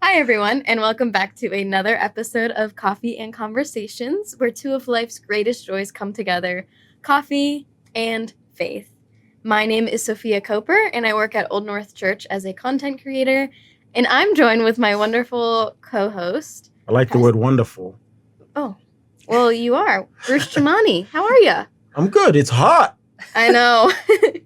Hi, everyone, and welcome back to another episode of Coffee and Conversations, where two of life's greatest joys come together, coffee and faith. My name is Sophia Coper, and I work at Old North Church as a content creator, and I'm joined with my wonderful co-host. I like the word wonderful. Oh, well, you are. Bruce Chamani. How are you? I'm good. It's hot. I know.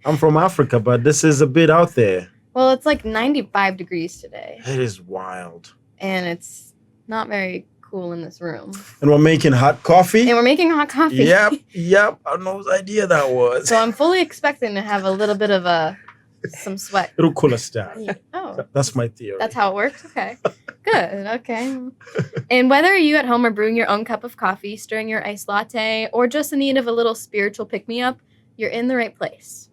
I'm from Africa, but this is a bit out there. Well, it's like 95 degrees today. It is wild. And it's not very cool in this room. And we're making hot coffee. And we're making hot coffee. Yep. I don't know whose idea that was. So I'm fully expecting to have a little bit of some sweat. It'll cool us down. Oh. That's my theory. That's how it works? Okay. Good. Okay. And whether you at home are brewing your own cup of coffee, stirring your iced latte, or just in need of a little spiritual pick-me-up, you're in the right place.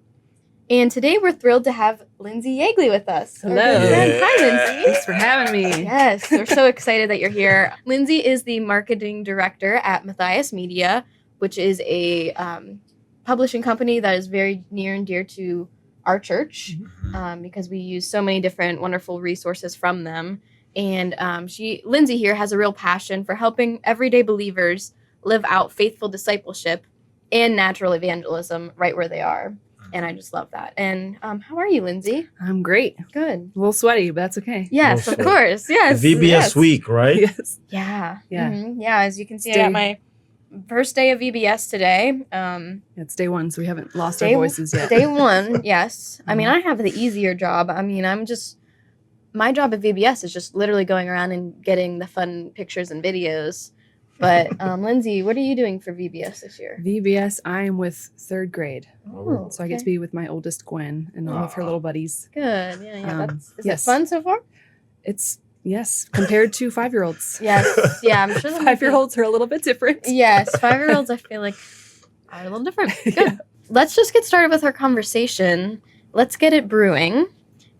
And today we're thrilled to have Lindsey Yeagley with us. Hello. Yeah. Hi, Lindsey. Thanks for having me. Yes, we're so excited that you're here. Lindsey is the marketing director at Matthias Media, which is a publishing company that is very near and dear to our church because we use so many different wonderful resources from them. And Lindsey here has a real passion for helping everyday believers live out faithful discipleship and natural evangelism right where they are. And I just love that. And how are you, Lindsey? I'm great. Good. A little sweaty, but that's okay. Yes, of course. Yes. VBS yes. week, right? Yes. Yeah. Yeah. Mm-hmm. Yeah, as you can see, I got my first day of VBS today. It's day one, so we haven't lost our Day voices yet. Day one, yes. I mean, I have the easier job. I mean, my job at VBS is just literally going around and getting the fun pictures and videos. But Lindsey, what are you doing for VBS this year? VBS, I am with third grade. Oh, So I get to be with my oldest Gwen and all of her little buddies. Good. Yeah. Is yes. it fun so far? It's, yes, compared to 5-year-olds. Yes. Yeah, I'm sure. 5-year-olds are a little bit different. Yes, 5-year-olds I feel like are a little different. Good. Yeah. Let's just get started with our conversation. Let's get it brewing.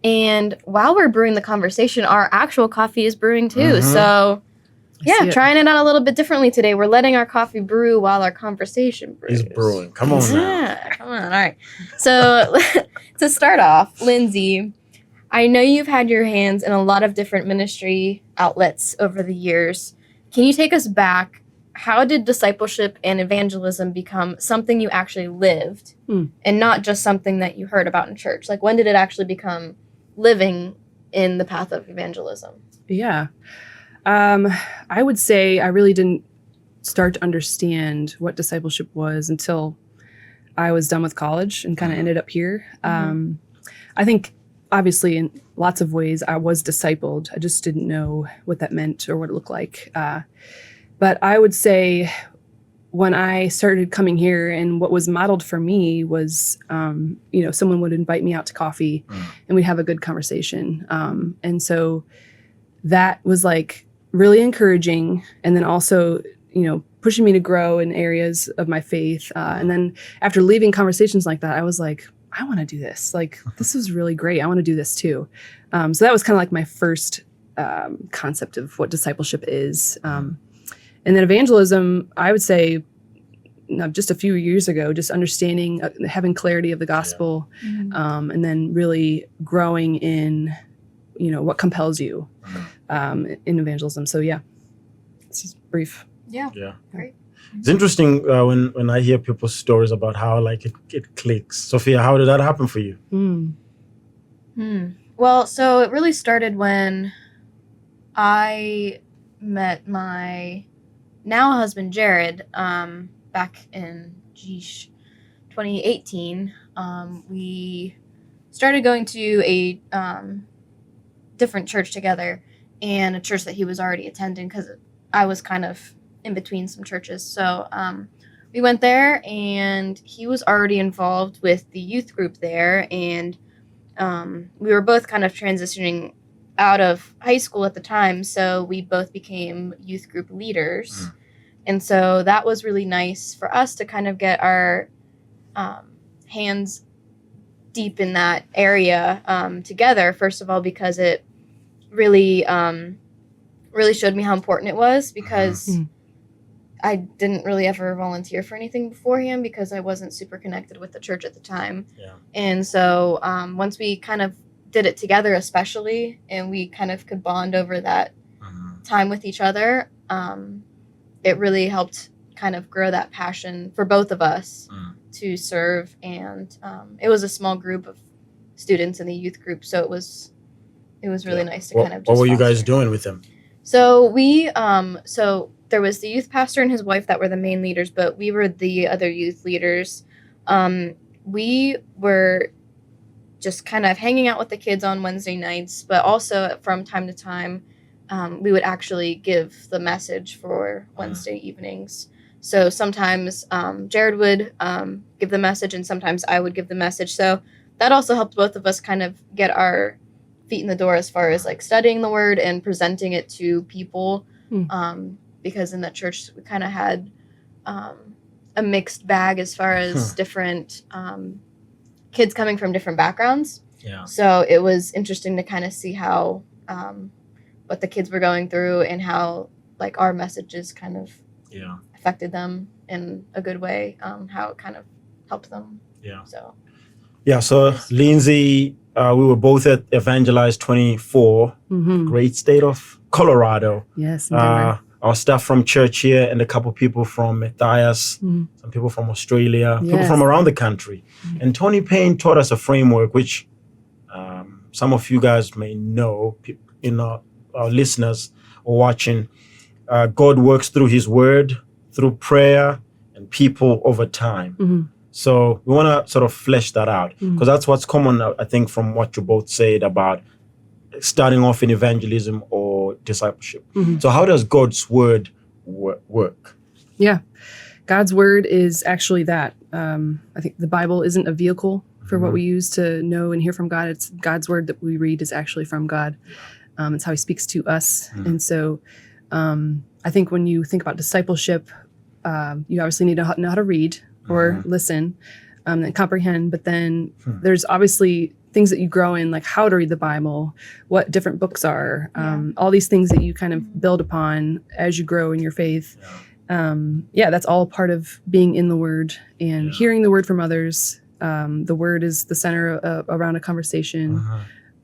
And while we're brewing the conversation, our actual coffee is brewing too. Mm-hmm. So yeah, trying it out a little bit differently today. We're letting our coffee brew while our conversation brews. He's brewing. Come on now. Yeah, come on. All right. So to start off, Lindsey, I know you've had your hands in a lot of different ministry outlets over the years. Can you take us back? How did discipleship and evangelism become something you actually lived and not just something that you heard about in church? Like, when did it actually become living in the path of evangelism? Yeah. I would say I really didn't start to understand what discipleship was until I was done with college and kind of ended up here. I think obviously in lots of ways I was discipled. I just didn't know what that meant or what it looked like. But I would say when I started coming here and what was modeled for me was, someone would invite me out to coffee and we'd have a good conversation. And so that was like really encouraging, and then also, pushing me to grow in areas of my faith. And then after leaving conversations like that, I was like, I want to do this. Like, this is really great. I want to do this too. So that was kind of like my first concept of what discipleship is. And then evangelism, I would say, just a few years ago, just understanding, having clarity of the gospel, and then really growing in what compels you in evangelism. So yeah, it's just brief. Yeah. Great. It's interesting when I hear people's stories about how like it clicks. Sophia, how did that happen for you? Well, so it really started when I met my now husband Jared back in 2018. We started going to a different church together, and a church that he was already attending because I was kind of in between some churches. So we went there, and he was already involved with the youth group there, and we were both kind of transitioning out of high school at the time, so we both became youth group leaders. And so that was really nice for us to kind of get our hands deep in that area together, first of all, because it really showed me how important it was, because I didn't really ever volunteer for anything beforehand because I wasn't super connected with the church at the time. Yeah. And so once we kind of did it together especially, and we kind of could bond over that time with each other. It really helped kind of grow that passion for both of us to serve. And it was a small group of students in the youth group, so it was really nice to kind of just what were you guys foster. doing with them? So we so there was the youth pastor and his wife that were the main leaders, but we were the other youth leaders. We were just kind of hanging out with the kids on Wednesday nights, but also from time to time we would actually give the message for Wednesday evenings. So sometimes Jared would give the message, and sometimes I would give the message. So that also helped both of us kind of get our feet in the door as far as like studying the word and presenting it to people. Because in the church we kind of had a mixed bag as far as different kids coming from different backgrounds. Yeah. So it was interesting to kind of see how what the kids were going through and how like our messages kind of affected them in a good way, how it kind of helped them. So Lindsey, we were both at Evangelize 24, great state of Colorado. Yes, in Denver. Our staff from church here and a couple people from Matthias, some people from Australia, people from around the country. And Tony Payne taught us a framework which some of you guys may know, our listeners or watching. God works through his word, through prayer and people over time. So we want to sort of flesh that out, because that's what's common, I think, from what you both said about starting off in evangelism or discipleship. So how does God's word work? Yeah, God's word is actually that. I think the Bible isn't a vehicle for what we use to know and hear from God. It's God's word that we read is actually from God. It's how he speaks to us. And so I think when you think about discipleship, you obviously need to know how to read or listen and comprehend. But then there's obviously things that you grow in, like how to read the Bible, what different books are, all these things that you kind of build upon as you grow in your faith. That's all part of being in the Word and hearing the Word from others. The Word is the center around a conversation.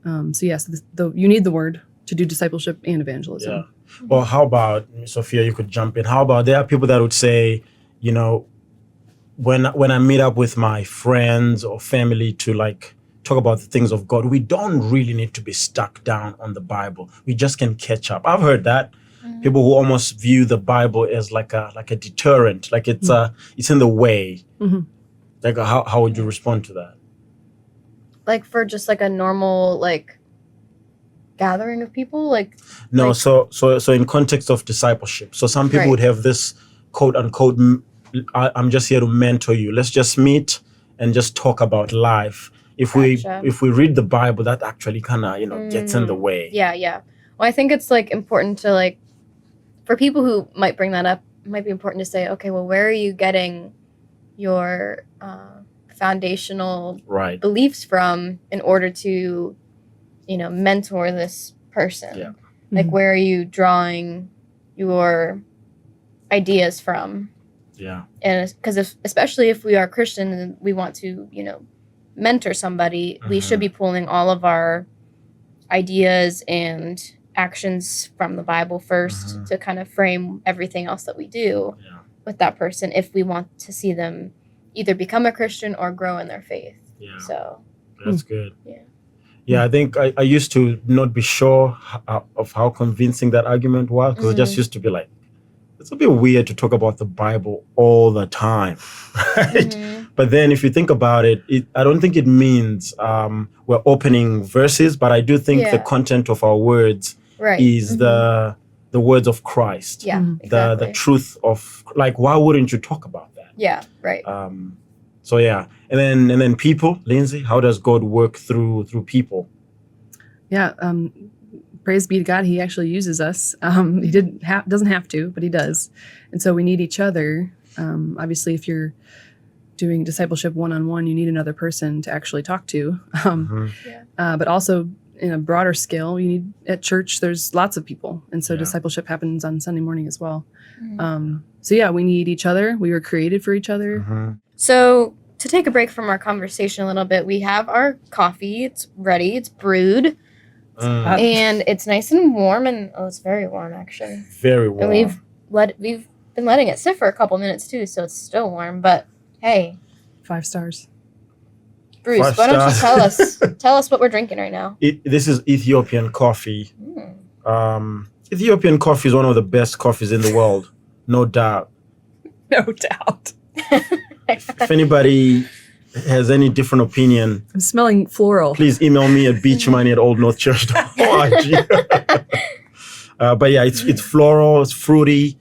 So you need the Word to do discipleship and evangelism. Yeah. Well, how about, Sophia, you could jump in. How about there are people that would say, when I meet up with my friends or family to like talk about the things of God, we don't really need to be stuck down on the Bible. We just can catch up. I've heard that. People who almost view the Bible as like a deterrent, like it's in the way. Like how would you respond to that? Like for just like a normal like gathering of people, no. So in context of discipleship, so some people would have this quote unquote, I'm just here to mentor you. Let's just meet and just talk about life. If we read the Bible, that actually kind of gets in the way. Yeah. Well, I think it's like important to like, for people who might bring that up, it might be important to say, okay, well, where are you getting your foundational beliefs from in order to, mentor this person? Yeah. Like, where are you drawing your ideas from? Yeah. And because especially if we are Christian and we want to, mentor somebody, we should be pulling all of our ideas and actions from the Bible first to kind of frame everything else that we do with that person if we want to see them either become a Christian or grow in their faith. Yeah. So that's good. Yeah, I think I used to not be sure of how convincing that argument was, because I just used to be like, it's a bit weird to talk about the Bible all the time, right? But then if you think about it, I don't think it means we're opening verses, but I do think the content of our words is the words of Christ. Yeah, exactly. The truth of, like, why wouldn't you talk about that? Yeah, right. And then people, Lindsey, how does God work through people? Yeah, praise be to God, he actually uses us. He doesn't have to, but he does. And so we need each other. Obviously, if you're doing discipleship one-on-one, you need another person to actually talk to. But also in a broader scale, you need, at church, there's lots of people. And so discipleship happens on Sunday morning as well. We need each other. We were created for each other. So to take a break from our conversation a little bit, we have our coffee. It's ready. It's brewed. And it's nice and warm, and it's very warm actually. Very warm. And we've been letting it sit for a couple minutes too, so it's still warm. But hey, 5 stars. Bruce, 5 why don't you stars. tell us what we're drinking right now? This is Ethiopian coffee. Ethiopian coffee is one of the best coffees in the world, no doubt. No doubt. If anybody has any different opinion, I'm smelling floral. please email me at beachmoney@oldnorthchurch.org. But yeah, it's floral, it's fruity.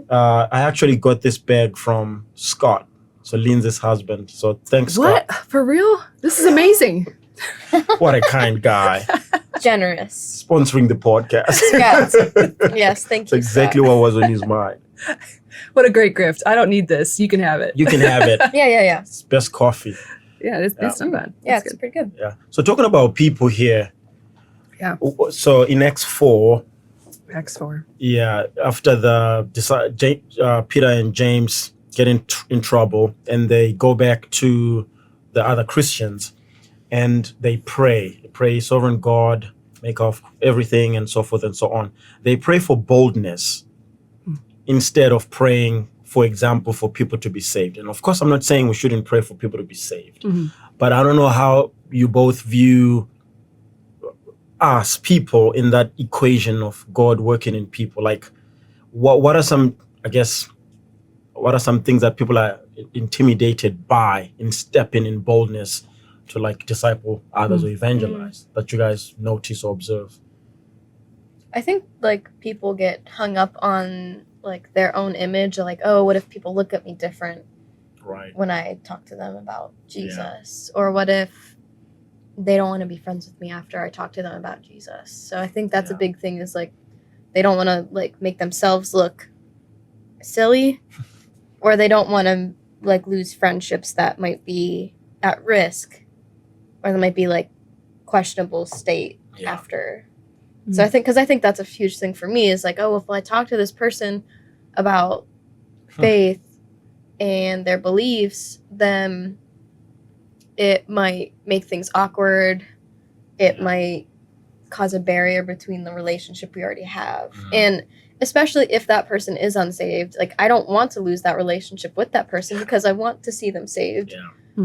I actually got this bag from Scott, so Lindsey's husband. So thanks, What? Scott. For real? This is amazing. What a kind guy. Generous. Sponsoring the podcast. Scott. Yes, thank That's you. exactly Scott. what was on his mind. What a great gift. I don't need this. You can have it. You can have it. Yeah. It's best coffee. Yeah, it's not bad. Yeah, It's it's good. pretty good. Yeah. So talking about people here. Yeah. So in Acts 4, X4. yeah, after Peter and James get in trouble, and they go back to the other Christians, and they pray. They pray, sovereign God, make of everything, and so forth and so on. They pray for boldness instead of praying, for example, for people to be saved. And of course, I'm not saying we shouldn't pray for people to be saved, but I don't know how you both view us people in that equation of God working in people. Like, what are some, I guess, what are some things that people are intimidated by in stepping in boldness to like disciple others or evangelize that you guys notice or observe? I think like people get hung up on like their own image, like, oh, what if people look at me different Right. when I talk to them about Jesus? Or what if they don't want to be friends with me after I talk to them about Jesus? So I think that's a big thing, is like they don't want to like make themselves look silly, or they don't want to like lose friendships that might be at risk, or they might be like questionable state after. So I think that's a huge thing for me, is like, oh, if I talk to this person about faith and their beliefs, then it might make things awkward. It might cause a barrier between the relationship we already have. And especially if that person is unsaved, like I don't want to lose that relationship with that person because I want to see them saved.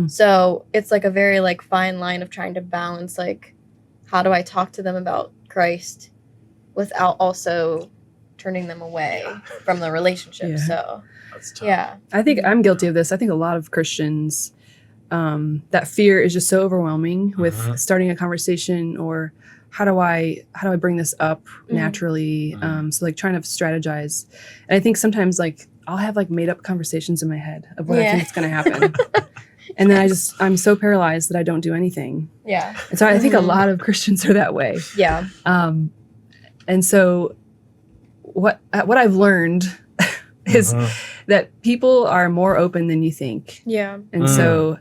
So it's like a very like fine line of trying to balance, like, how do I talk to them about Christ without also turning them away from the relationship? So That's tough. yeah, I think I'm guilty of this. I think a lot of Christians, that fear is just so overwhelming with starting a conversation, or how do I bring this up naturally? So like trying to strategize. And I think sometimes like I'll have like made up conversations in my head of what I think is going to happen. And then I'm so paralyzed that I don't do anything. Yeah. And so I think a lot of Christians are that way. Yeah. And so what I've learned is that people are more open than you think. Yeah. And so,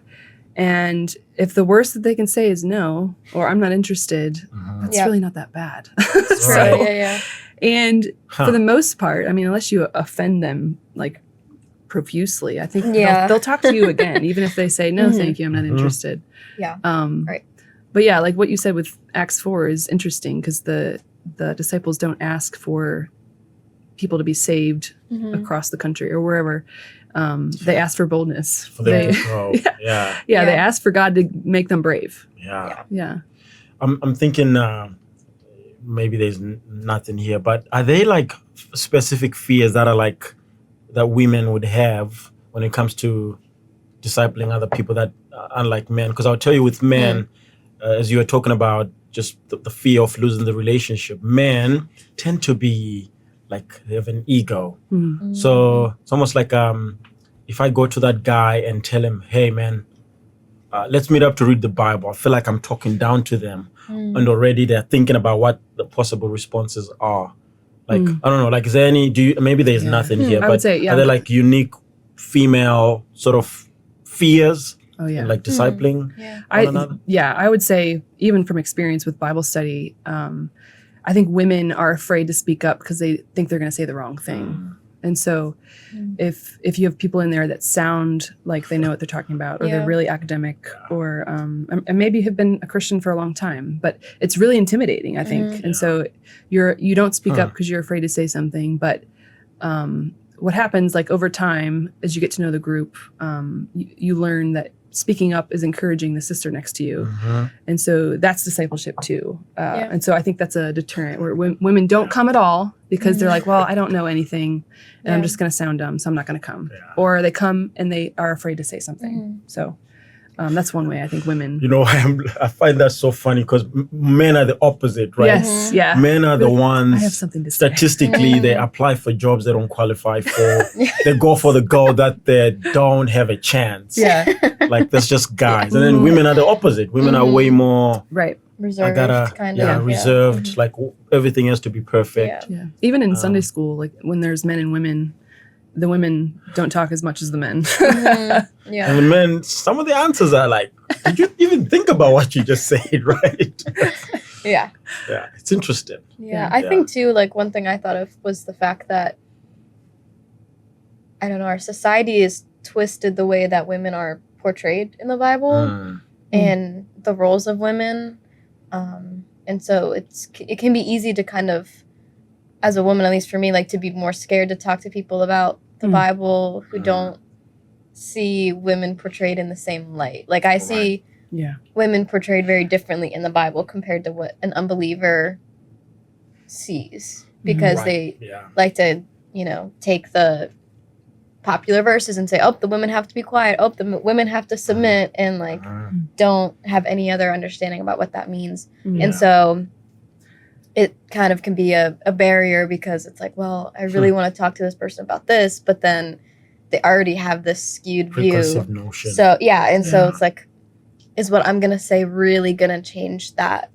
and if the worst that they can say is no, or I'm not interested, that's really not that bad. That's Right. right. Yeah. And for the most part, I mean, unless you offend them like profusely, I think they'll talk to you again, even if they say, no, thank you, I'm not interested. Yeah. Right. But yeah, like what you said with Acts 4 is interesting, because the disciples don't ask for people to be saved across the country or wherever. They ask for boldness. For them to grow. They ask for God to make them brave. Yeah. I'm thinking maybe there's nothing here, but are they like specific fears that are like that women would have when it comes to discipling other people that unlike men? Because I'll tell you, with men, as you were talking about just the fear of losing the relationship, men tend to be like, they have an ego. So it's almost like if I go to that guy and tell him, hey man, let's meet up to read the Bible, I feel like I'm talking down to them. And already they're thinking about what the possible responses are. Like, I don't know, like, is there any, maybe there's nothing here, I but would say, are there like unique female sort of fears in like discipling one another? I would say, even from experience with Bible study, I think women are afraid to speak up because they think they're going to say the wrong thing. And so if you have people in there that sound like they know what they're talking about, or they're really academic, or and maybe have been a Christian for a long time, but it's really intimidating, I think. And so you don't speak up because you're afraid to say something. But what happens, like, over time, as you get to know the group, you learn that speaking up is encouraging the sister next to you. And so that's discipleship too. And so I think that's a deterrent, where women don't come at all because they're like, well, I don't know anything and I'm just going to sound dumb, so I'm not going to come. Or they come and they are afraid to say something. So that's one way I think women. You know, I find that so funny because men are the opposite, right? Yes, yeah. Men are the ones, I have something to say. statistically, they apply for jobs they don't qualify for. They go for the girl that they don't have a chance. Yeah. Like, that's just guys. And then women are the opposite. Women are way more... Right. Reserved, reserved. Like, everything has to be perfect. Yeah. Even in Sunday school, like, when there's men and women, the women don't talk as much as the men. Yeah. And the men, some of the answers are like, did you even think about what you just said, right? Yeah. Yeah, it's interesting. Yeah, I think too, like, one thing I thought of was the fact that, I don't know, our society is twisted the way that women are portrayed in the Bible and the roles of women. And so it can be easy to kind of, as a woman, at least for me, like, to be more scared to talk to people about the Bible who don't see women portrayed in the same light. Like, I see women portrayed very differently in the Bible compared to what an unbeliever sees, because they like to, take the popular verses and say, oh, the women have to be quiet, oh, the women have to submit, and like don't have any other understanding about what that means. And so it kind of can be a barrier, because it's like, well, I really want to talk to this person about this, but then they already have this skewed view. Notion. So so it's like, is what I'm gonna say really gonna change that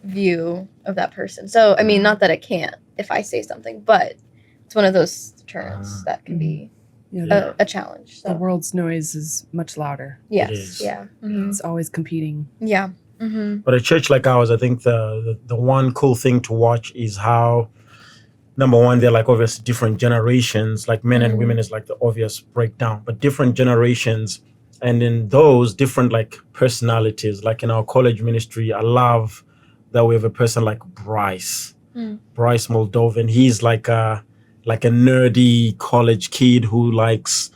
view of that person? So I mean, not that it can't if I say something, but it's one of those deterrents that can be a challenge. So. The world's noise is much louder. Yes. Yeah. It's always competing. Yeah. But a church like ours, I think the one cool thing to watch is how, number one, they're like obviously different generations, like men and women is like the obvious breakdown, but different generations. And in those different like personalities, like in our college ministry, I love that we have a person like Bryce Moldovan. He's like a nerdy college kid who likes,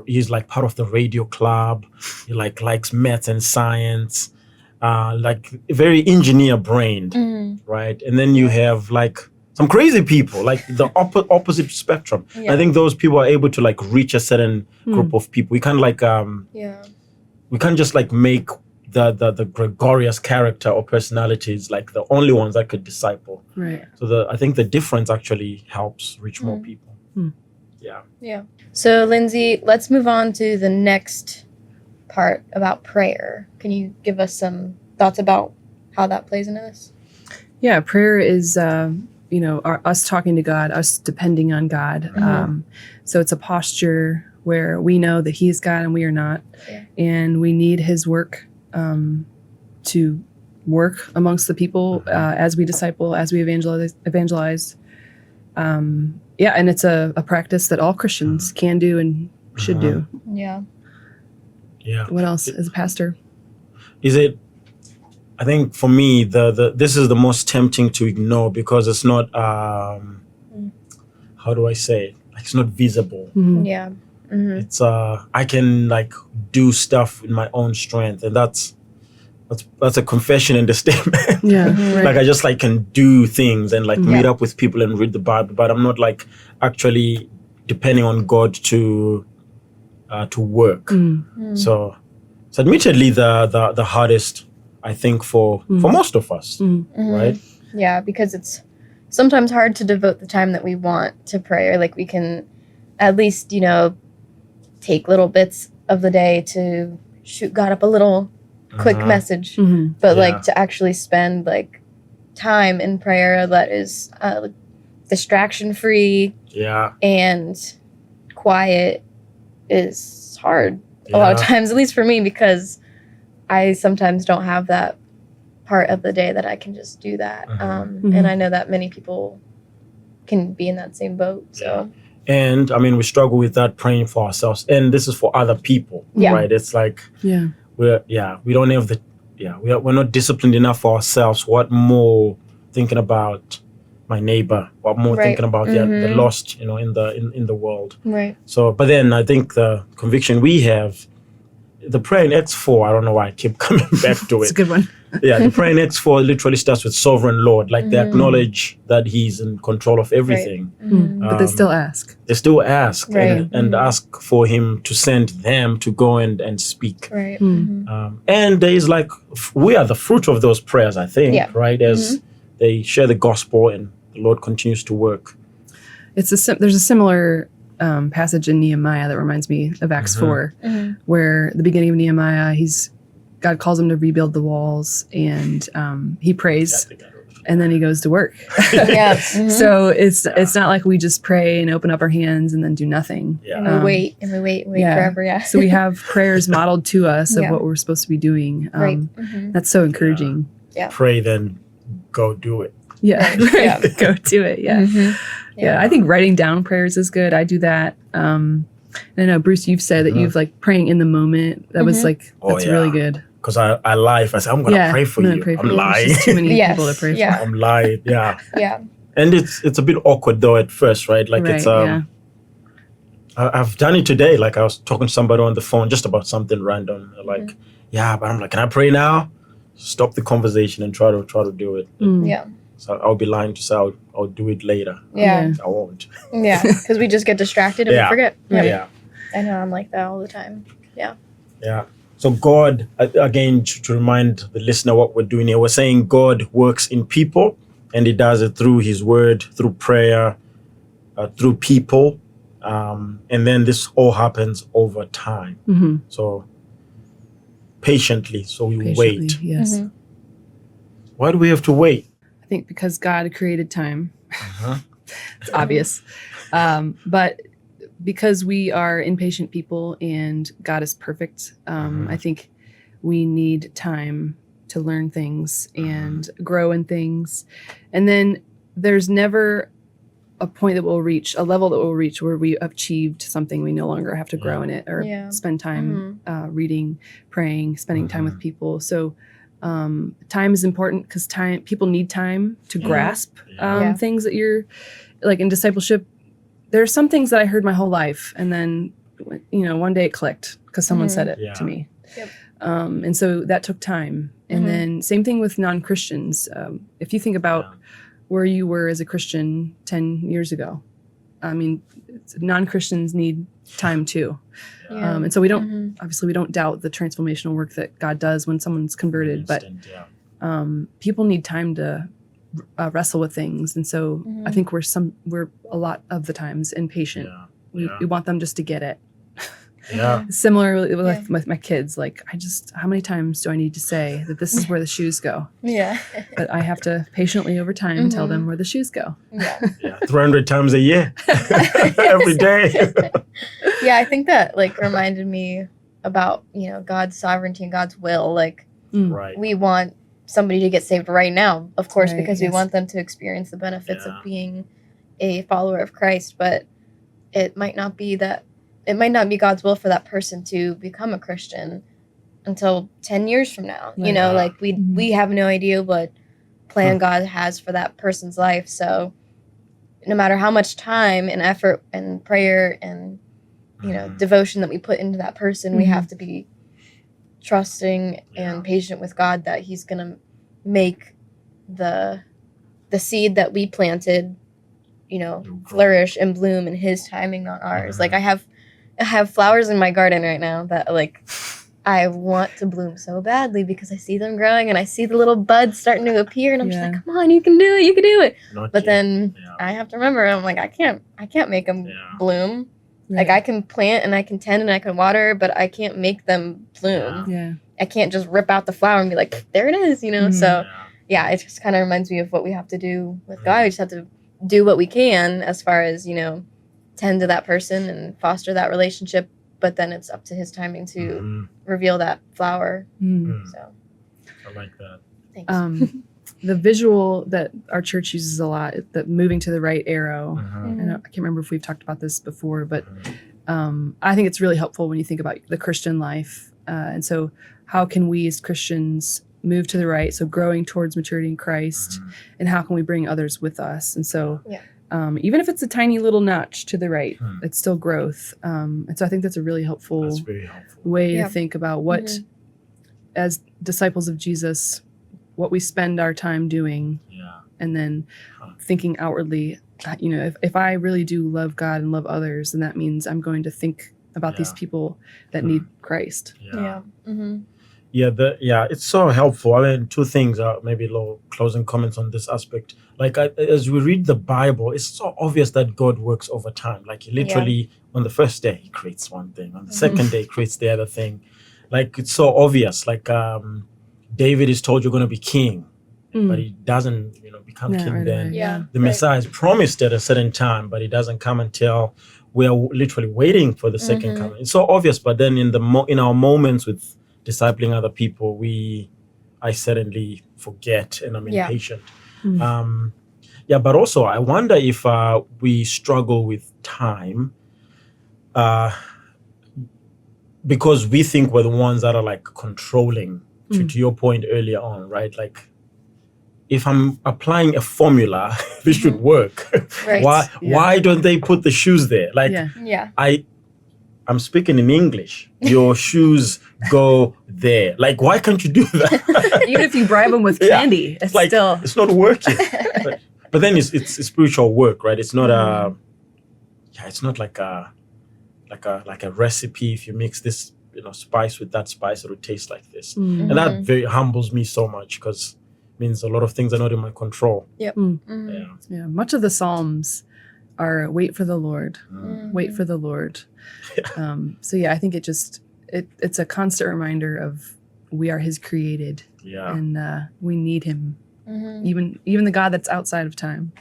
he's like part of the radio club. He likes maths and science, like very engineer brained, right? And then you have like some crazy people, like the opposite spectrum. I think those people are able to like reach a certain group of people. We can't like we can't just like make the gregarious character or personalities like the only ones that could disciple. Right. So I think the difference actually helps reach more people. Yeah. So Lindsey, let's move on to the next part about prayer. Can you give us some thoughts about how that plays into this? Yeah, prayer is us talking to God, us depending on God. So it's a posture where we know that He's God and we are not, and we need His work to work amongst the people as we disciple, as we evangelize. And it's a practice that all Christians can do and should do. Yeah. What else as a pastor? I think for me, this is the most tempting to ignore, because it's not, how do I say it? Like, it's not visible. Yeah. It's I can like do stuff in my own strength, and that's a confession and a statement. Right. Like, I just like can do things and like meet up with people and read the Bible, but I'm not like actually depending on God to work. So admittedly the hardest, I think, for most of us, right? Yeah, because it's sometimes hard to devote the time that we want to prayer. Like, we can at least, take little bits of the day to shoot God up a little quick message, but like to actually spend like time in prayer that is distraction free and quiet is hard a lot of times, at least for me, because I sometimes don't have that part of the day that I can just do that. And I know that many people can be in that same boat. So And I mean, we struggle with that praying for ourselves, and this is for other people, Yeah. right? It's like Yeah. we don't have we're not disciplined enough for ourselves. What more thinking about my neighbor? What more Right. thinking about the Mhm. lost, in the world? right. So, but then I think the conviction we have, the prayer in X4, I don't know why I keep coming back to It's a it. good one. Yeah, the prayer in X4 literally starts with sovereign Lord, like they Mhm. acknowledge that He's in control of everything. Mhm. But they still ask. They still ask Right. and Mhm. ask for Him to send them to go and speak. Right. Mm. Mhm. And there is we are the fruit of those prayers, I think, Yeah. right? As they share the gospel and the Lord continues to work. There's a similar passage in Nehemiah that reminds me of Acts 4, Mhm. where at the beginning of Nehemiah, God calls him to rebuild the walls, and he prays, and then he goes to work. Yeah. Mhm. So it's not like we just pray and open up our hands and then do nothing. And we wait and we wait and wait yeah. forever. Yeah. So we have prayers modeled to us of Yeah. what we're supposed to be doing. right. Mhm. That's so encouraging. Pray, then go do it. Yeah, Right. Yeah. Go do it. Yeah. Mhm. Yeah, I think writing down prayers is good. I do that. I know, Bruce, you've said that you've praying in the moment. That was that's really good. Because I lie if I say, I'm going to pray for you. I'm There's lying. just too many Yes, people to pray yeah. for. I'm lying. Yeah. Yeah. And it's a bit awkward though at first, right? Like Right, it's, yeah. I've done it today. Like I was talking to somebody on the phone just about something random. They're like, yeah, but I'm like, can I pray now? Stop the conversation and try to do it. Mm. Yeah. So I'll be lying to say I'll do it later. Yeah. I won't. Yeah. Because we just get distracted and we forget. Right. Yeah. I know. I'm like that all the time. Yeah. Yeah. So God, again, to remind the listener what we're doing here, we're saying God works in people, and He does it through His Word, through prayer, through people, and then this all happens over time. Mm-hmm. So patiently, so we wait. Yes. Mhm. Why do we have to wait? I think because God created time. Uh-huh. It's obvious. But because we are impatient people and God is perfect, I think we need time to learn things and grow in things. And then there's never a point that we'll reach, a level that we'll reach where we achieved something. We no longer have to grow in it or spend time reading, praying, spending time with people. So time is important because people need time to grasp things that you're like in discipleship. There are some things that I heard my whole life, and then, one day it clicked because someone said it to me. Yep. And so that took time. And then same thing with non-Christians. If you think about where you were as a Christian 10 years ago, I mean, non-Christians need time too. Yeah. And so we don't, obviously we don't doubt the transformational work that God does when someone's converted, but people need time to wrestle with things. And so I think we're a lot of the times impatient. We want them just to get it. Yeah. Similarly with my kids, how many times do I need to say that this is where the shoes go? Yeah. But I have to patiently over time tell them where the shoes go. Yeah. 300 times a year. Every day. Yeah, I think that reminded me about, God's sovereignty and God's will. Right. We want somebody to get saved right now, of course, Right, because we want them to experience the benefits of being a follower of Christ, but it might not be God's will for that person to become a Christian until 10 years from now. Right. We have no idea what plan God has for that person's life. So no matter how much time and effort and prayer and devotion that we put into that person, we have to be trusting and patient with God that He's gonna make the seed that we planted, flourish and bloom in His timing, not ours. I have flowers in my garden right now that I want to bloom so badly because I see them growing and I see the little buds starting to appear, and I'm just like, come on, you can do it. But then I have to remember, I'm like, I can't make them bloom. Right. I can plant and I can tend and I can water, but I can't make them bloom. Yeah. I can't just rip out the flower and be like, there it is, So it just kind of reminds me of what we have to do with God. We just have to do what we can as far as, tend to that person and foster that relationship, but then it's up to His timing to reveal that flower. So I like that. thanks. the visual that our church uses a lot, the moving to the right arrow. And I can't remember if we've talked about this before, but I think it's really helpful when you think about the Christian life. And so how can we as Christians move to the right? So growing towards maturity in Christ, and how can we bring others with us? And so even if it's a tiny little notch to the right, it's still growth. And so I think that's a really helpful, way to think about what, as disciples of Jesus, what we spend our time doing, and then thinking outwardly, if I really do love God and love others, then that means I'm going to think about these people that need Christ. It's so helpful. I mean, two things, maybe little closing comments on this aspect. Like, as we read the Bible, it's so obvious that God works over time. Like, he literally, on the first day, he creates one thing. On the second day, he creates the other thing. Like, it's so obvious. Like, David is told you're going to be king, but he doesn't, become king then. The Messiah is promised at a certain time, but he doesn't come until we are literally waiting for the second coming. It's so obvious, but then in our moments with discipling other people, I certainly forget, and I'm impatient. But also I wonder if we struggle with time because we think we're the ones that are like controlling, to your point earlier on, right? Like, if I'm applying a formula, this should work. Why don't they put the shoes there? Like, I'm speaking in English. Your shoes go there. Like, why can't you do that? Even if you bribe them with candy, it's like, still... It's not working. but then it's spiritual work, right? It's not it's not like a recipe. If you mix this, spice with that spice, it'll taste like this. And that very humbles me so much, because it means a lot of things are not in my control. Much of the Psalms are wait for the Lord, wait for the Lord. I think it's a constant reminder of we are his created, and we need him. Even the God that's outside of time,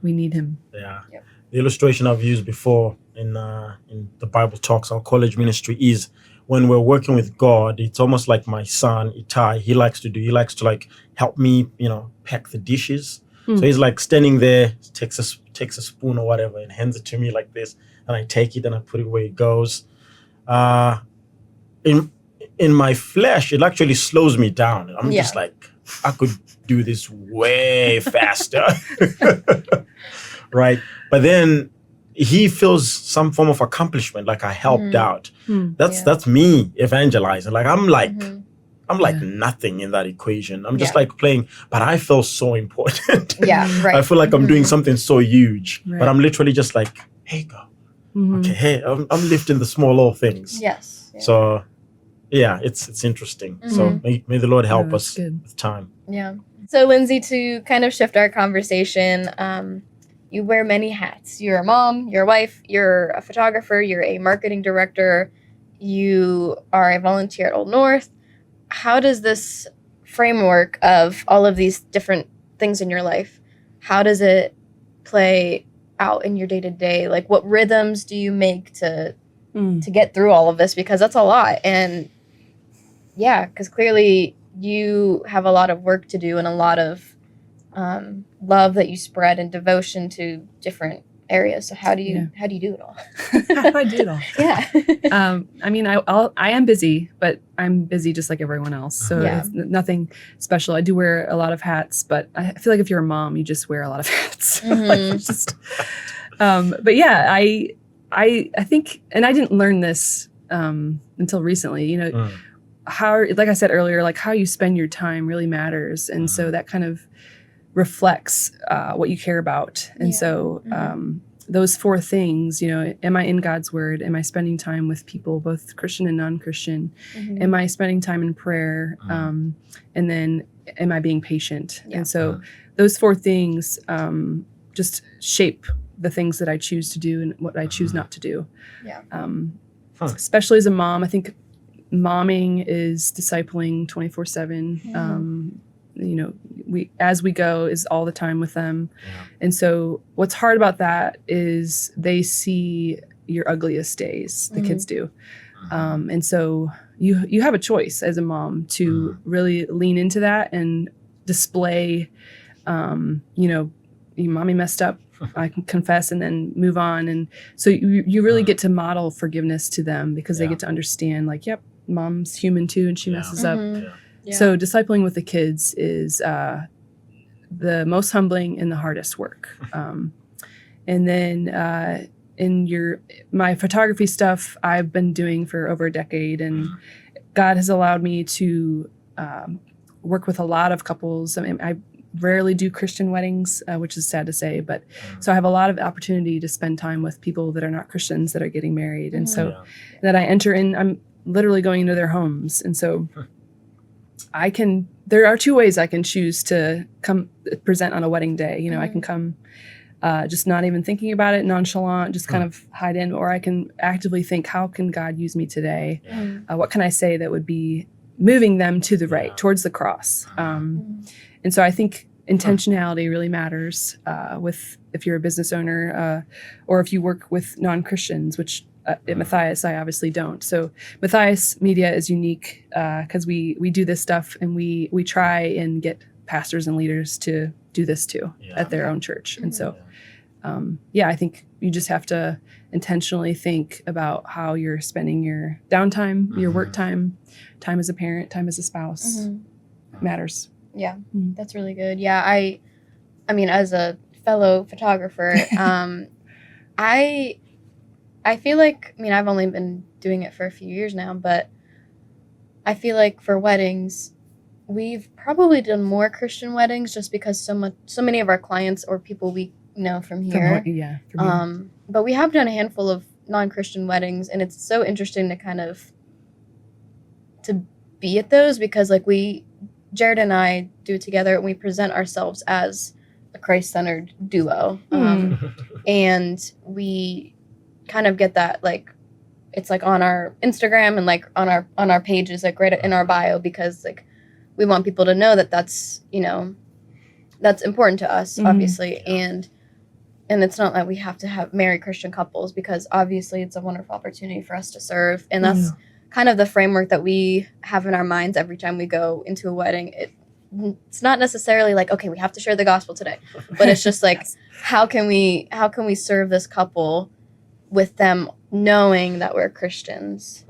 we need him. The illustration I've used before in the Bible Talks, our college ministry, is when we're working with God, it's almost like my son Itai. He likes to like help me, pack the dishes. So he's like standing there, takes a spoon or whatever and hands it to me like this, and I take it and I put it where it goes. In my flesh, it actually slows me down. I'm just like, I could do this way faster. Right? But then he feels some form of accomplishment, like I helped out. That's me evangelizing. Like, I'm like nothing in that equation. I'm just like playing, but I feel so important. I feel like I'm doing something so huge, but I'm literally just like, hey, go. Okay, hey, I'm lifting the small little things. So, it's interesting. So may the Lord help us with time. So, Lindsey, to kind of shift our conversation, you wear many hats. You're a mom, you're a wife, you're a photographer, you're a marketing director, you are a volunteer at Old North. How does this framework of all of these different things in your life, how does it play out in your day-to-day? Like, what rhythms do you make to get through all of this? Because that's a lot. And because clearly you have a lot of work to do and a lot of love that you spread and devotion to different areas. So how do you do it all? How do I do it all? I mean, I am busy, but I'm busy just like everyone else. So it's nothing special. I do wear a lot of hats, but I feel like if you're a mom, you just wear a lot of hats. I think, and I didn't learn this until recently, how, like I said earlier, like how you spend your time really matters. And so that kind of reflects what you care about. And so those four things, am I in God's word? Am I spending time with people, both Christian and non-Christian? Am I spending time in prayer? And then am I being patient? And so those four things just shape the things that I choose to do and what I choose not to do. Especially as a mom, I think momming is discipling 24/7. We as we go is all the time with them. And so what's hard about that is they see your ugliest days, the kids do. And so you have a choice as a mom to really lean into that and display, mommy messed up. I can confess and then move on. And so you really get to model forgiveness to them because they get to understand like, yep, mom's human too, and she messes up. Yeah. So discipling with the kids is the most humbling and the hardest work. And then in my photography stuff, I've been doing for over a decade, and God has allowed me to work with a lot of couples. I mean, I rarely do Christian weddings, which is sad to say, but so I have a lot of opportunity to spend time with people that are not Christians that are getting married. And so that I enter in, I'm literally going into their homes. And so there are two ways I can choose to come present on a wedding day. I can come just not even thinking about it, nonchalant, just kind of hide in, or I can actively think, how can God use me today? What can I say that would be moving them to the right, towards the cross? And so I think intentionality really matters if you're a business owner or if you work with non-Christians, which at Matthias, I obviously don't. So Matthias Media is unique because we do this stuff, and we try and get pastors and leaders to do this too at their own church. And so, I think you just have to intentionally think about how you're spending your downtime, your work time as a parent, time as a spouse matters. Yeah, that's really good. Yeah, I mean, as a fellow photographer, I feel like, I've only been doing it for a few years now, but I feel like for weddings, we've probably done more Christian weddings just because so many of our clients or people we know from here. But we have done a handful of non-Christian weddings, and it's so interesting to kind of to be at those because like Jared and I do it together, and we present ourselves as a Christ-centered duo. And we kind of get that, like, it's like on our Instagram and like on our pages, like right in our bio, because like we want people to know that that's important to us, obviously. And it's not like we have to marry Christian couples, because obviously it's a wonderful opportunity for us to serve. And that's kind of the framework that we have in our minds every time we go into a wedding. It's not necessarily like, okay, we have to share the gospel today, but it's just like, how can we serve this couple with them knowing that we're Christians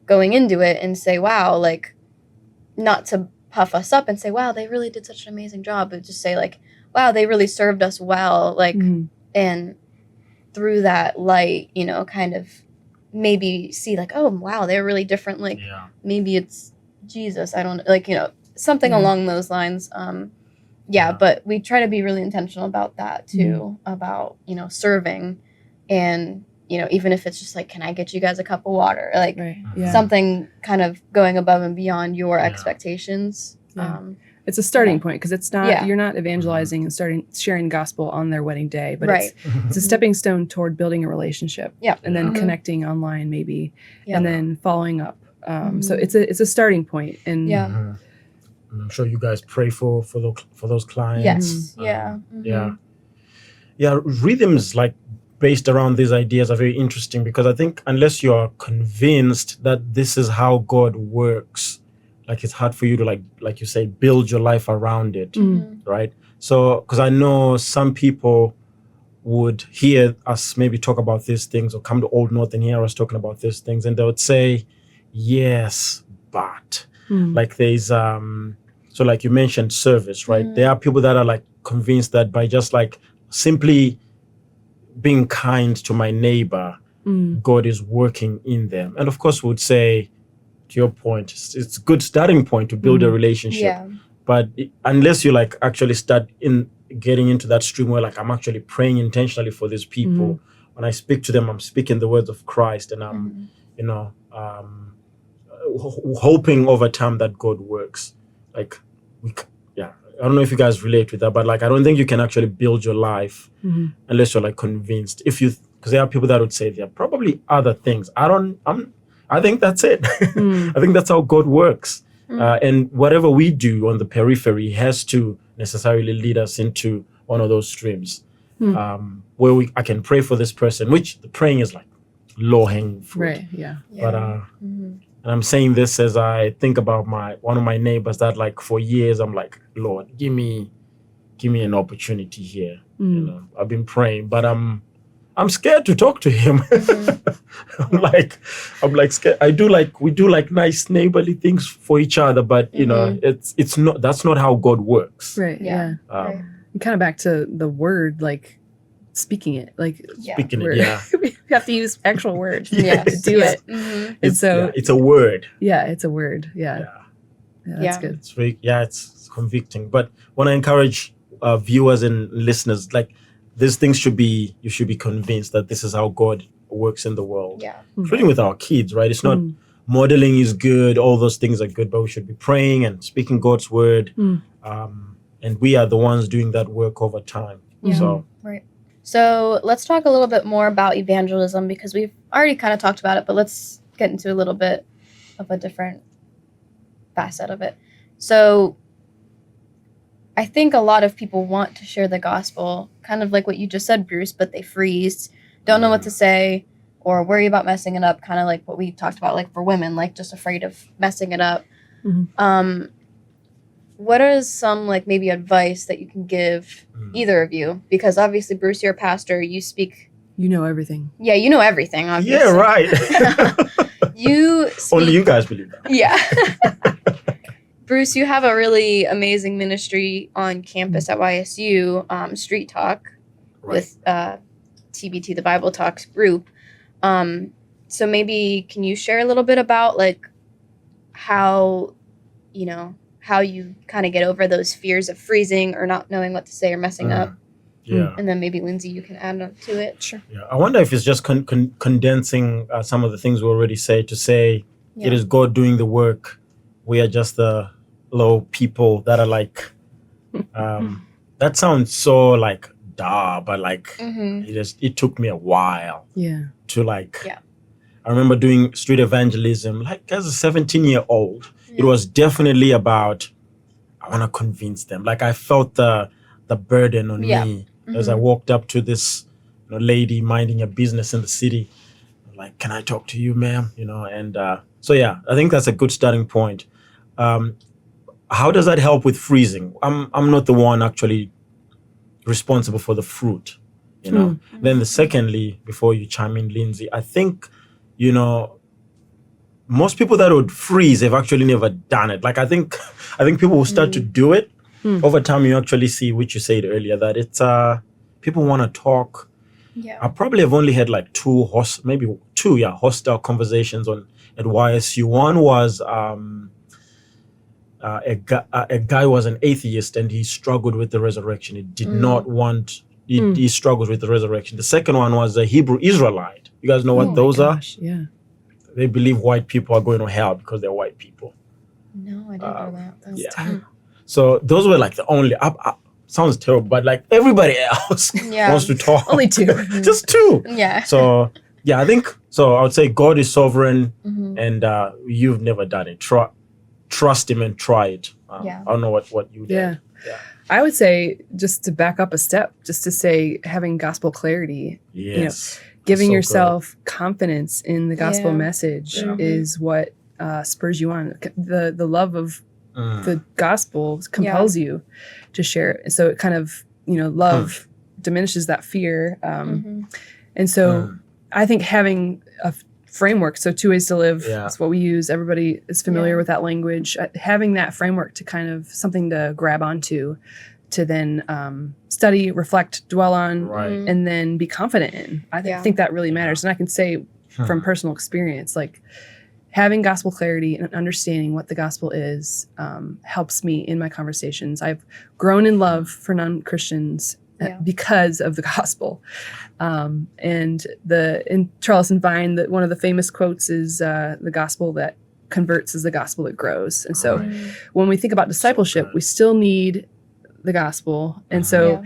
going into it, and say, wow, like, not to puff us up and say, wow, they really did such an amazing job, but just say like, wow, they really served us well. Like, and through that light, kind of maybe see like, oh, wow, they're really different. Like maybe it's Jesus. I don't like, something along those lines. But we try to be really intentional about that too, about, serving, and, even if it's just like, can I get you guys a cup of water? Like something kind of going above and beyond your expectations. It's a starting point, because it's not, you're not evangelizing and sharing gospel on their wedding day, but it's a stepping stone toward building a relationship. And then connecting online maybe, and then following up. So it's a starting point. And I'm sure you guys pray for those clients. Rhythms like based around these ideas are very interesting, because I think unless you are convinced that this is how God works, like it's hard for you to like you say, build your life around it, right? So, because I know some people would hear us maybe talk about these things, or come to Old North and hear us talking about these things, and they would say, yes, but like there's so like you mentioned service, right? There are people that are like convinced that by just like simply being kind to my neighbor, God is working in them. And of course, we would say, to your point, it's a good starting point to build a relationship. But unless you like actually start getting into that stream where like I'm actually praying intentionally for these people, when I speak to them, I'm speaking the words of Christ, and I'm hoping over time that God works. Like I don't know if you guys relate with that, but like I don't think you can actually build your life unless you're like convinced. Because there are people that would say there are probably other things. I think that's it. I think that's how God works. And whatever we do on the periphery has to necessarily lead us into one of those streams where I can pray for this person, which the praying is like low hanging fruit. Right. Yeah. But And I'm saying this as I think about one of my neighbors that like for years I'm like, Lord, give me an opportunity here. You know, I've been praying, but I'm scared to talk to him. I'm like scared. We do like nice neighborly things for each other, but you know, it's not, that's not how God works. Right. Yeah. Right. And kind of back to the word, like speaking it, like Speaking it, yeah. we have to use actual words to do it. Mm-hmm. And so it's a word. Yeah, it's a word. Yeah. That's good. It's very, it's convicting. But when I encourage viewers and listeners, like these things you should be convinced that this is how God works in the world. Yeah. Including with our kids, right? It's not modeling is good, all those things are good, but we should be praying and speaking God's word. And we are the ones doing that work over time. Yeah. So right. So let's talk a little bit more about evangelism, because we've already kind of talked about it, but let's get into a little bit of a different facet of it. So I think a lot of people want to share the gospel, kind of like what you just said, Bruce, but they freeze, don't know what to say, or worry about messing it up, kind of like what we talked about, like for women, like just afraid of messing it up. What is some like maybe advice that you can give either of you? Because obviously, Bruce, you're a pastor, you speak. You know everything. Yeah, you know everything, obviously. yeah, right. You speak, Only you guys believe that. Yeah. Bruce, you have a really amazing ministry on campus at YSU, Street Talk, with TBT, the Bible Talks group. So maybe can you share a little bit about like how you kind of get over those fears of freezing or not knowing what to say or messing up? Yeah. And then maybe Lindsey, you can add on to it. Sure. Yeah. I wonder if it's just condensing some of the things we already say to say it is God doing the work. We are just the low people that are like, that sounds so like, but like, it took me a while to like, I remember doing street evangelism, like as a 17-year-old, it was definitely about, I want to convince them. Like I felt the burden on me as I walked up to this lady minding a business in the city. Like, can I talk to you, ma'am? And so I think that's a good starting point. How does that help with freezing? I'm not the one actually responsible for the fruit, Then secondly, before you chime in, Lindsey, I think, most people that would freeze have actually never done it. Like I think people will start to do it. Over time, you actually see, which you said earlier, that it's people want to talk. Yeah. I probably have only had like two hostile conversations at YSU. One was a guy was an atheist and he struggled with the resurrection. He did not want. He struggles with the resurrection. The second one was a Hebrew Israelite. You guys know what those are? Yeah. They believe white people are going to hell because they're white people. No, I didn't know that. That's terrible. So those were like the only. Sounds terrible, but like everybody else wants to talk. Only two. Just two. Yeah. So I think so. I would say God is sovereign, and you've never done it. Trust Him and try it. I don't know what you did. Yeah. I would say, just to back up a step, just to say having gospel clarity. Yes. Giving so yourself confidence in the gospel message is what spurs you on. The love of the gospel compels you to share it. So it kind of, love diminishes that fear. And so I think having a framework, so 2 ways to live is what we use. Everybody is familiar with that language. Having that framework to kind of something to grab onto, to then study, reflect, dwell on, and then be confident in. I think that really matters. And I can say from personal experience, like having gospel clarity and understanding what the gospel is helps me in my conversations. I've grown in love for non-Christians because of the gospel. And in Charles and Vine, one of the famous quotes is the gospel that converts is the gospel that grows. And so when we think about discipleship, we still need the gospel. And so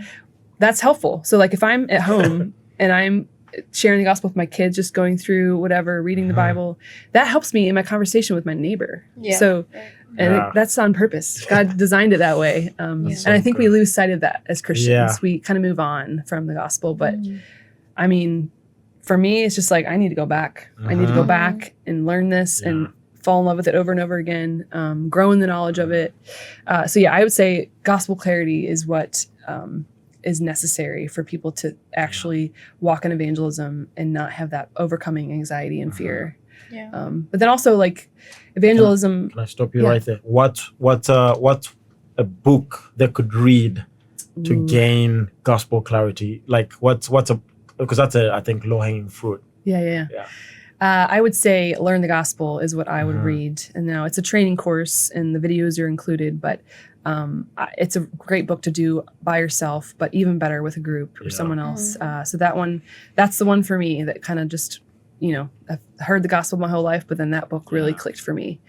that's helpful. So like if I'm at home and I'm sharing the gospel with my kids, just going through whatever, reading the Bible, that helps me in my conversation with my neighbor. So, and that's on purpose. God designed it that way. And I think we lose sight of that as Christians. We kind of move on from the gospel. But I mean, for me, it's just like, I need to go back. I need to go back and learn this and fall in love with it over and over again, grow in the knowledge of it. So yeah, I would say gospel clarity is what is necessary for people to actually walk in evangelism and not have that overcoming anxiety and fear. Yeah. But then also like evangelism. Can I stop you right there? What a book they could read to gain gospel clarity? Like what's a, because that's I think low hanging fruit. Yeah. I would say Learn the Gospel is what I would read. And now it's a training course and the videos are included, but it's a great book to do by yourself, but even better with a group or someone else. So that's the one for me that kind of just, I've heard the gospel my whole life, but then that book really clicked for me.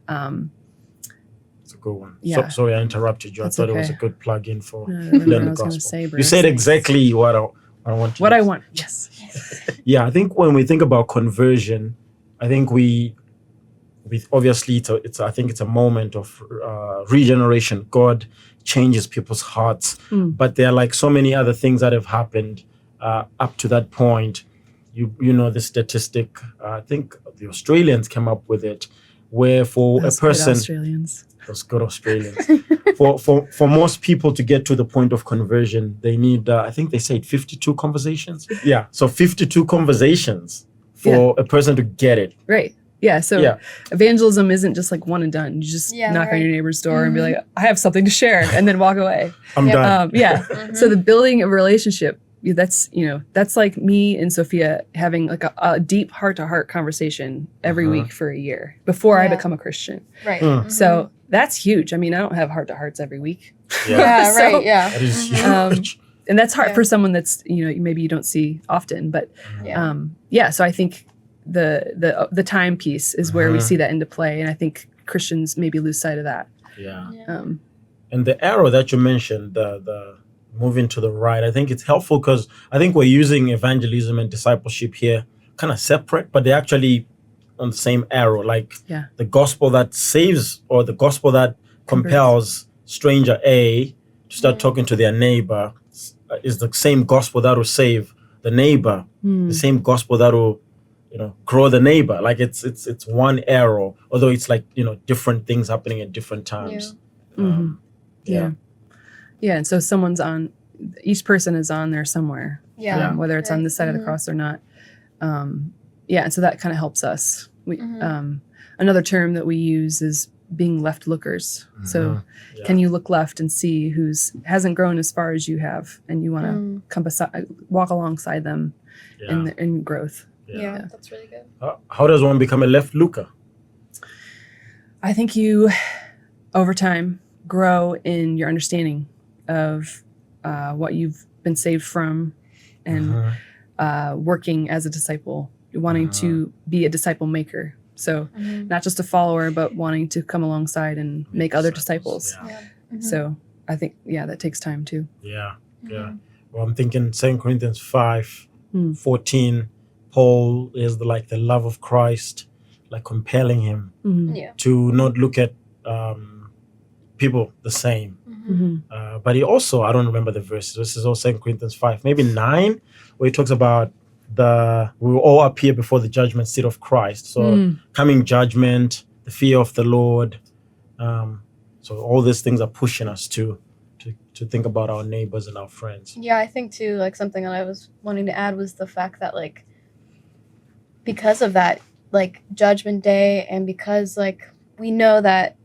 It's a good one. Yeah. Sorry I interrupted you. That's I thought okay. it was a good plug-in for I Learn the was going to Gospel. say, You Barista. said exactly what I want to What use. I want. Yes. Yeah, I think when we think about conversion, I think we obviously I think it's a moment of regeneration. God changes people's hearts, but there are like so many other things that have happened up to that point. You know the statistic. I think the Australians came up with it, where for Those a person, good Australians. those good Australians, for most people to get to the point of conversion, they need I think they said 52 conversations. Yeah, so 52 conversations for a person to get it. Right. Yeah. So evangelism isn't just like one and done. You just knock on your neighbor's door and be like, I have something to share, and then walk away. I'm done. So the building of a relationship, that's like me and Sophia having like a deep heart-to-heart conversation every week for a year before I become a Christian. Right. So that's huge. I mean, I don't have heart-to-hearts every week. Yeah, So, right. Yeah. That is huge. And that's hard for someone that's, maybe you don't see often, but so I think the time piece is where we see that into play. And I think Christians maybe lose sight of that. Yeah. And the arrow that you mentioned, the moving to the right, I think it's helpful because I think we're using evangelism and discipleship here kind of separate, but they're actually on the same arrow. Like the gospel that saves or the gospel that compels stranger A to start talking to their neighbor is the same gospel that will save the neighbor, the same gospel that will grow the neighbor. Like it's one arrow, although it's like different things happening at different times. And so each person is on there somewhere, whether it's on this side of the cross or not. And so that kind of helps us. We another term that we use is being left lookers. So can you look left and see who's hasn't grown as far as you have, and you want to come beside, walk alongside them in growth. Yeah, that's really good. How does one become a left looker? I think you, over time, grow in your understanding of what you've been saved from, and working as a disciple, wanting to be a disciple maker. So not just a follower, but wanting to come alongside and make other disciples. So I think, that takes time too. Yeah. Well, I'm thinking 2 Corinthians 5:14. Paul is the love of Christ, like compelling him to not look at people the same. But he also, I don't remember the verses. This is all 2 Corinthians 5, maybe 9, where he talks about we will all appear before the judgment seat of Christ. So coming judgment, the fear of the Lord. So all these things are pushing us to think about our neighbors and our friends. Yeah, I think too, like something that I was wanting to add was the fact that like, because of that, like Judgment Day, and because like we know that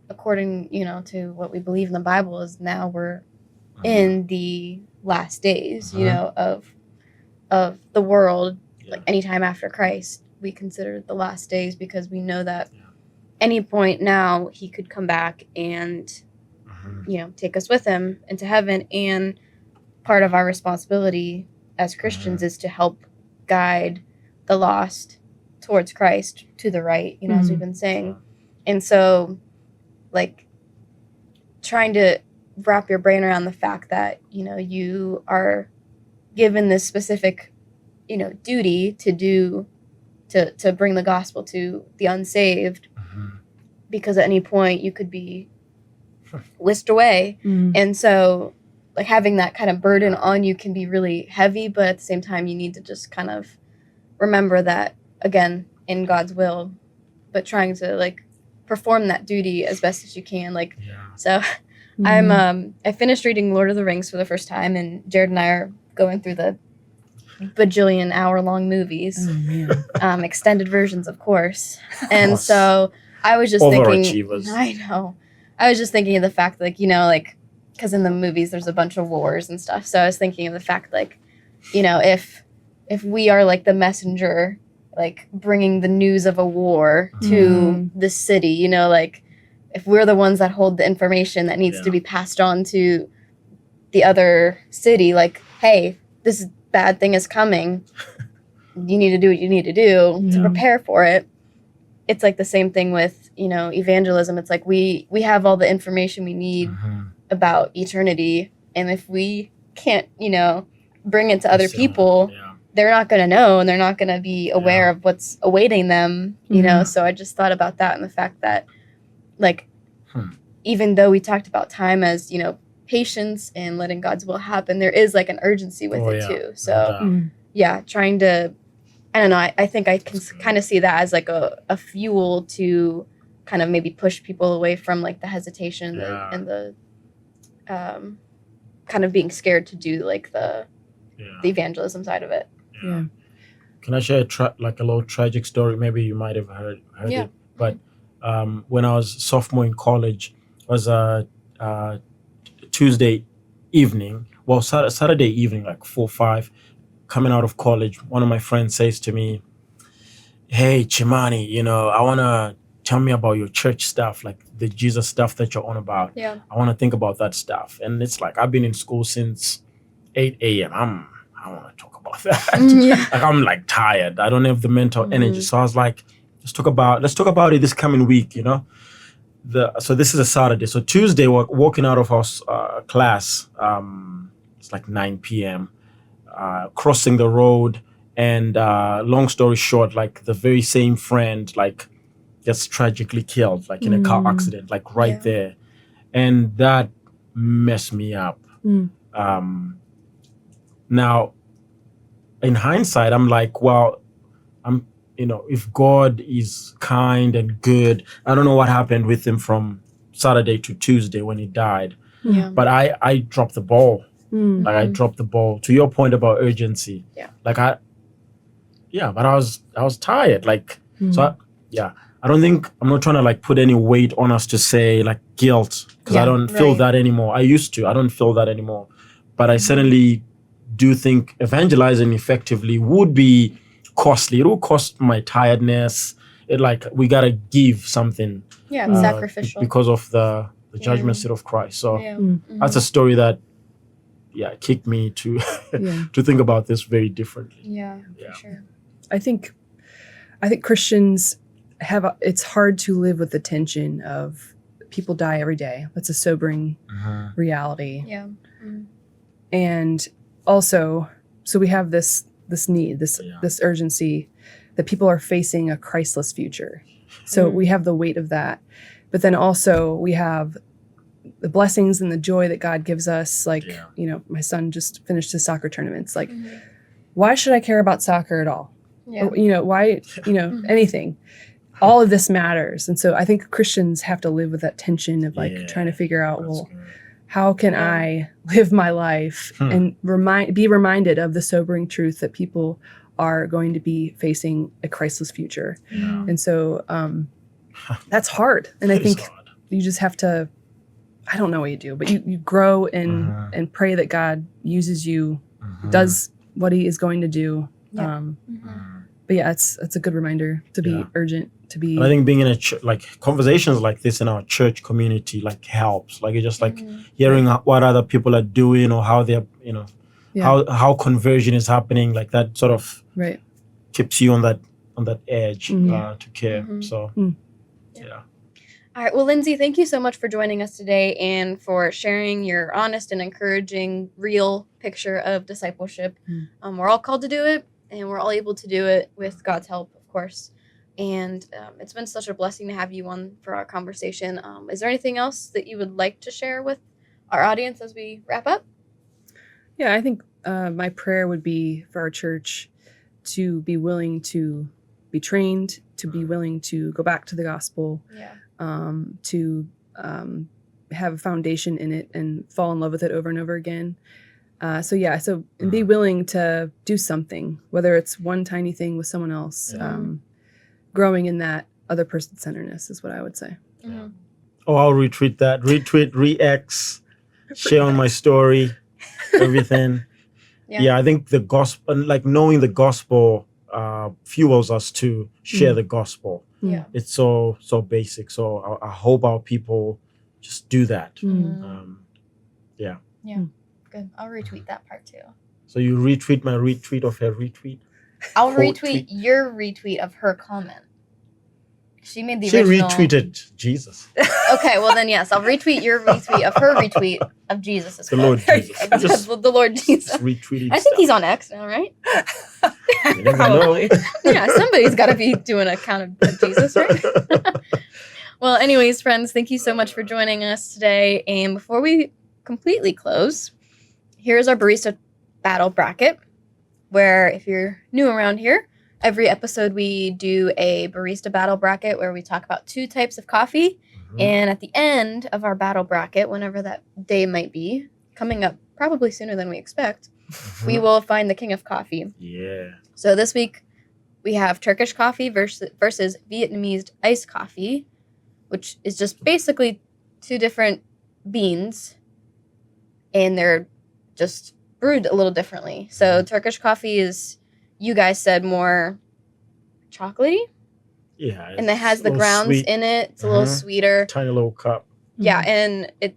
according, to what we believe in the Bible is now we're in the last days, of the world, like anytime after Christ, we consider the last days because we know that any point now he could come back and, take us with him into heaven. And part of our responsibility as Christians is to help guide the lost towards Christ to the right, as we've been saying. And so like trying to wrap your brain around the fact that, you are given this specific, duty to do, to bring the gospel to the unsaved, because at any point you could be whisked away. And so like having that kind of burden on you can be really heavy, but at the same time you need to just kind of remember that, again, in God's will, but trying to like perform that duty as best as you can. Like, so Mhm. I finished reading Lord of the Rings for the first time, and Jared and I are going through the bajillion hour-long movies, Oh man. extended versions, of course. And course. so I was just thinking, Overachievers. I know, I was just thinking of the fact, like, you know, like, because in the movies there's a bunch of wars and stuff. So I was thinking of the fact, like, you know, if we are like the messenger, like bringing the news of a war to the city, you know, like if we're the ones that hold the information that needs to be passed on to the other city, like, hey, this bad thing is coming. You need to do what you need to do to prepare for it. It's like the same thing with, you know, evangelism. It's like we have all the information we need about eternity, and if we can't, you know, bring it to other people, they're not going to know, and they're not going to be aware of what's awaiting them, you know. So I just thought about that, and the fact that, like, even though we talked about time as, you know, patience and letting God's will happen, there is like an urgency with it too. So yeah, trying to, I don't know, I think I can kind of see that as like a fuel to kind of maybe push people away from like the hesitation and the kind of being scared to do like the evangelism side of it. Yeah. Can I share like a little tragic story? Maybe you might have heard it. But when I was sophomore in college, it was a Tuesday evening, well, Saturday evening, like 4 or 5, coming out of college. One of my friends says to me, "Hey, Chimani, you know, I want to tell me about your church stuff, like the Jesus stuff that you're on about. Yeah. I want to think about that stuff." And it's like, I've been in school since 8 a.m. I don't want to talk about that. Like, I'm like tired. I don't have the mental energy. So I was like, let's talk about it this coming week, you know? So this is a Saturday. So Tuesday, we're walking out of our class. It's like 9 p.m. Crossing the road, and long story short, like the very same friend, like, gets tragically killed, like in a car accident, like right there, and that messed me up. Now, in hindsight, I'm like, well, you know, if God is kind and good, I don't know what happened with him from Saturday to Tuesday when he died. But I dropped the ball. Like, I dropped the ball. To your point about urgency. Like, but I was tired. Like, so I'm not trying to like put any weight on us to say like guilt, because I don't feel that anymore. I used to. I don't feel that anymore. But I certainly do think evangelizing effectively would be costly. It will cost my tiredness. It, like, we gotta give something. Sacrificial. Because of the judgment seat of Christ. So that's a story that kicked me to to think about this very differently. For sure. I think Christians it's hard to live with the tension of people die every day. That's a sobering reality. And also, so we have this need, this urgency that people are facing a Christless future. So we have the weight of that. But then also we have the blessings and the joy that God gives us. Like, you know, my son just finished his soccer tournaments. Like, why should I care about soccer at all? Or, you know, why, you know, anything. All of this matters. And so I think Christians have to live with that tension of like trying to figure out, well, how can I live my life and be reminded of the sobering truth that people are going to be facing a Christless future. And so that's hard. And I think you just have to, I don't know what you do, but you grow and pray that God uses you, does what he is going to do. But yeah, it's a good reminder to be urgent, to be. And I think being in like conversations like this in our church community like helps. Like, it's just like hearing what other people are doing, or how they're, you know, how conversion is happening. Like, that sort of keeps you on that edge to care. So All right. Well, Lindsey, thank you so much for joining us today and for sharing your honest and encouraging, real picture of discipleship. We're all called to do it, and we're all able to do it with God's help, of course. And it's been such a blessing to have you on for our conversation. Is there anything else that you would like to share with our audience as we wrap up? Yeah, I think my prayer would be for our church to be willing to be trained, to be willing to go back to the gospel, Yeah. to have a foundation in it and fall in love with it over and over again. And be willing to do something, whether it's one tiny thing with someone else. Growing in that other person centeredness is what I would say. Mm-hmm. Oh, I'll retweet that. Retweet, re-X, share on my story, everything. Yeah, I think the gospel, like knowing the gospel, fuels us to share the gospel. Yeah. It's so basic. So I hope our people just do that. Yeah. Good. I'll retweet that part too. So you retweet my retweet of her retweet? I'll Quote retweet tweet. your retweet of her comment. She made the She original. retweeted Jesus. Okay, well then yes, I'll retweet your retweet of her retweet of Jesus' The Lord Jesus. Just the Lord Jesus. retweeting I think he's on X now, right? You never Probably. know. Yeah, somebody's got to be doing a count of Jesus, right? Well, anyways, friends, thank you so much for joining us today. And before we completely close, here's our barista battle bracket, where if you're new around here, every episode we do a barista battle bracket where we talk about 2 types of coffee. And at the end of our battle bracket, whenever that day might be, coming up probably sooner than we expect, we will find the king of coffee. Yeah. So this week we have Turkish coffee versus Vietnamese iced coffee, which is just basically 2 different beans, and they're just brewed a little differently. So Turkish coffee is, you guys said, more chocolatey. Yeah. And it has the grounds sweet. in it. It's a little sweeter. Tiny little cup. Yeah, and it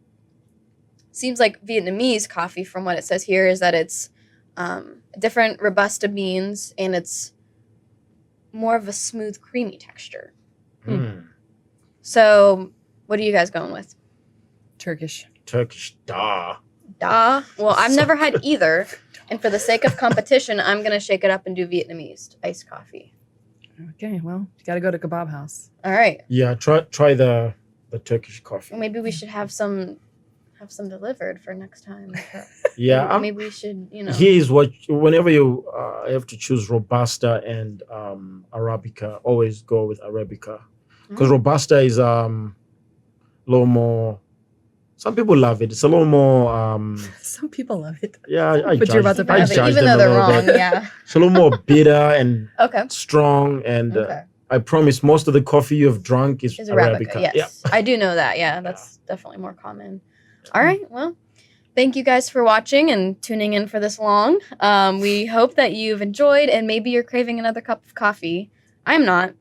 seems like Vietnamese coffee, from what it says here, is that it's different Robusta beans, and it's more of a smooth, creamy texture. So, what are you guys going with? Turkish. Duh. Well, I've never had either. And for the sake of competition, I'm going to shake it up and do Vietnamese iced coffee. Okay, well, you got to go to Kebab House. All right. Yeah, try the Turkish coffee. Well, maybe we should have some delivered for next time. Yeah. Maybe we should, Here's what, whenever you have to choose Robusta and Arabica, always go with Arabica. Because Robusta is a little more, some people love it. It's a little more... Some people love it. Yeah, But you're about to I pass it. judge even them though a they're little wrong, bit. yeah. It's a little more bitter and Okay. strong. And Okay. I promise most of the coffee you have drunk is Is Arabica. Arabica, yes. I do know that, yeah. That's definitely more common. All right, well, thank you guys for watching and tuning in for this long. We hope that you've enjoyed, and maybe you're craving another cup of coffee. I'm not.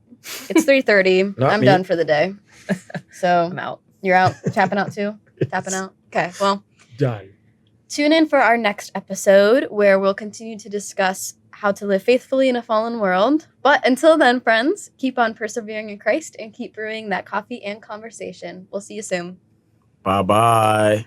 It's 3:30. Not I'm me. done for the day. So I'm out. you're out? Tapping out too? Yes. Tapping out? Okay, well, Done. tune in for our next episode where we'll continue to discuss how to live faithfully in a fallen world. But until then, friends, keep on persevering in Christ and keep brewing that coffee and conversation. We'll see you soon. Bye-bye.